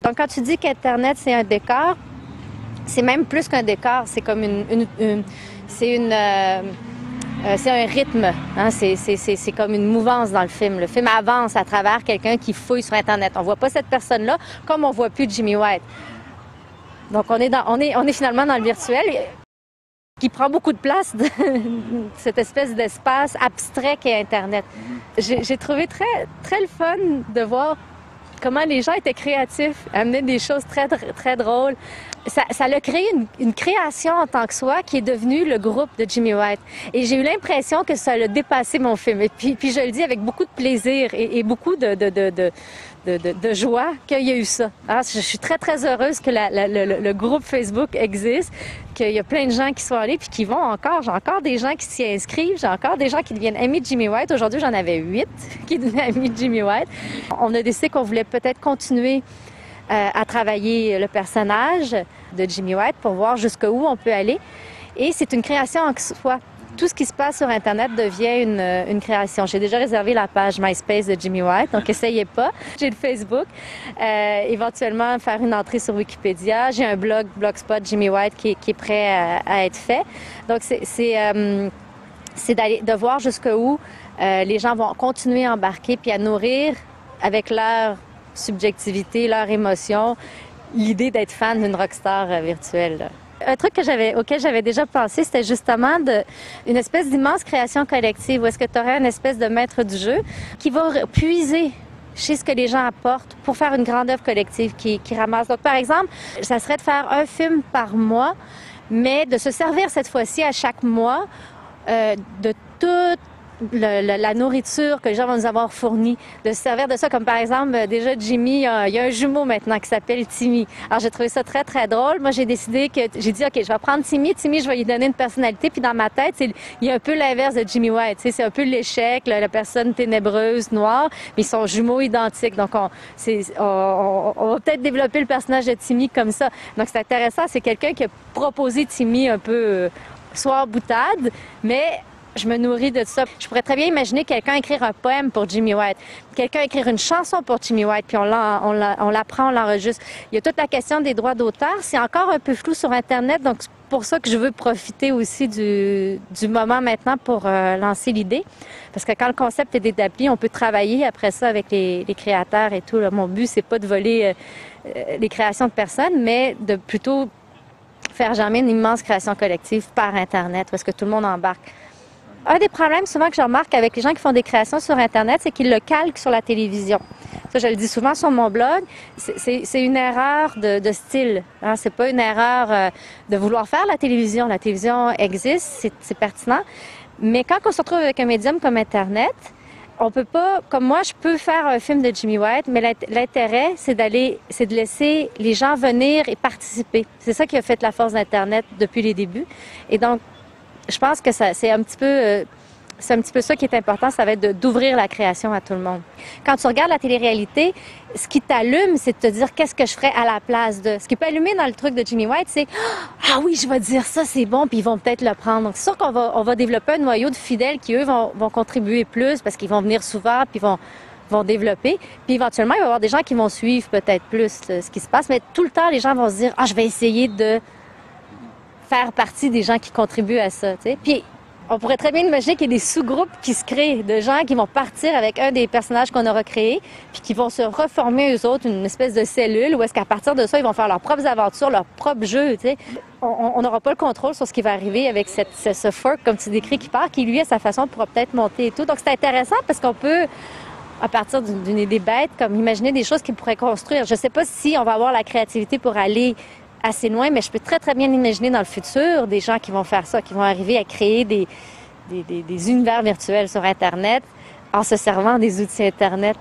Donc, quand tu dis qu'Internet, c'est un décor, c'est même plus qu'un décor, c'est comme c'est un rythme, hein? C'est comme une mouvance dans le film. Le film avance à travers quelqu'un qui fouille sur Internet. On voit pas cette personne-là comme on voit plus Jimmy White. Donc, on est finalement dans le virtuel qui prend beaucoup de place de cette espèce d'espace abstrait qu'est Internet. J'ai trouvé très, très le fun de voir comment les gens étaient créatifs, amenaient des choses très, très drôles. Ça a créé une création en tant que soi qui est devenue le groupe de Jimmy White. Et j'ai eu l'impression que ça a dépassé mon film. Et puis je le dis avec beaucoup de plaisir et beaucoup de joie qu'il y a eu ça. Alors, je suis très, très heureuse que le groupe Facebook existe, qu'il y a plein de gens qui sont allés puis qui vont encore. J'ai encore des gens qui s'y inscrivent. J'ai encore des gens qui deviennent amis de Jimmy White. Aujourd'hui, j'en avais 8 qui devenaient amis de Jimmy White. On a décidé qu'on voulait peut-être continuer à travailler le personnage de Jimmy White pour voir jusqu'où on peut aller. Et c'est une création en soi. Tout ce qui se passe sur Internet devient une création. J'ai déjà réservé la page MySpace de Jimmy White, donc essayez pas. J'ai le Facebook. Éventuellement, faire une entrée sur Wikipédia. J'ai un blog, Blogspot Jimmy White, qui est prêt à être fait. Donc, c'est de voir jusqu'où les gens vont continuer à embarquer puis à nourrir avec leur subjectivité, leur émotion, l'idée d'être fan d'une rockstar virtuelle, là. Un truc auquel j'avais déjà pensé, c'était justement une espèce d'immense création collective où est-ce que tu aurais une espèce de maître du jeu qui va puiser chez ce que les gens apportent pour faire une grande œuvre collective qui ramasse. Donc, par exemple, ça serait de faire un film par mois, mais de se servir cette fois-ci à chaque mois de toute la nourriture que les gens vont nous avoir fournie, de se servir de ça, comme par exemple, déjà Jimmy, il y a un jumeau maintenant qui s'appelle Timmy. Alors j'ai trouvé ça très, très drôle. Moi, j'ai dit, OK, je vais prendre Timmy. Timmy, je vais lui donner une personnalité. Puis dans ma tête, il y a un peu l'inverse de Jimmy White. C'est un peu l'échec, la personne ténébreuse, noire, mais ils sont jumeaux identiques. Donc, on va peut-être développer le personnage de Timmy comme ça. Donc, c'est intéressant. C'est quelqu'un qui a proposé Timmy un peu soit boutade, mais je me nourris de ça. Je pourrais très bien imaginer quelqu'un écrire un poème pour Jimmy White, quelqu'un écrire une chanson pour Jimmy White, puis on l'apprend, on l'enregistre. Il y a toute la question des droits d'auteur. C'est encore un peu flou sur Internet, donc c'est pour ça que je veux profiter aussi du moment maintenant pour lancer l'idée. Parce que quand le concept est établi, on peut travailler après ça avec les créateurs et tout. Là. Mon but, c'est pas de voler les créations de personnes, mais de plutôt faire germer une immense création collective par Internet, parce que tout le monde embarque. Un des problèmes souvent que je remarque avec les gens qui font des créations sur Internet, c'est qu'ils le calquent sur la télévision. Ça, je le dis souvent sur mon blog, c'est une erreur de style. Hein? C'est pas une erreur de vouloir faire la télévision. La télévision existe, c'est pertinent. Mais quand on se retrouve avec un médium comme Internet, on peut pas, comme moi, je peux faire un film de Jimmy White, mais l'intérêt, c'est de laisser les gens venir et participer. C'est ça qui a fait la force d'Internet depuis les débuts. Et donc, je pense que c'est un petit peu ça qui est important, ça va être d'ouvrir la création à tout le monde. Quand tu regardes la télé-réalité, ce qui t'allume, c'est de te dire qu'est-ce que je ferais à la place de. Ce qui peut allumer dans le truc de Jimmy White, c'est ah oui, je vais dire ça, c'est bon, puis ils vont peut-être le prendre. Donc c'est sûr qu'on va développer un noyau de fidèles qui eux vont contribuer plus parce qu'ils vont venir souvent puis vont développer. Puis éventuellement, il va y avoir des gens qui vont suivre peut-être plus ce qui se passe, mais tout le temps les gens vont se dire ah je vais essayer de faire partie des gens qui contribuent à ça, tu sais. Puis on pourrait très bien imaginer qu'il y a des sous-groupes qui se créent, de gens qui vont partir avec un des personnages qu'on aura créés, puis qui vont se reformer eux autres une espèce de cellule, où est-ce qu'à partir de ça, ils vont faire leurs propres aventures, leurs propres jeux, tu sais. On n'aura pas le contrôle sur ce qui va arriver avec ce fork, comme tu décris, qui part, qui lui, à sa façon, pourra peut-être monter et tout. Donc c'est intéressant parce qu'on peut, à partir d'une idée bête, comme imaginer des choses qu'ils pourraient construire. Je sais pas si on va avoir la créativité pour aller assez loin, mais je peux très, très bien imaginer dans le futur des gens qui vont faire ça, qui vont arriver à créer des univers virtuels sur Internet en se servant des outils Internet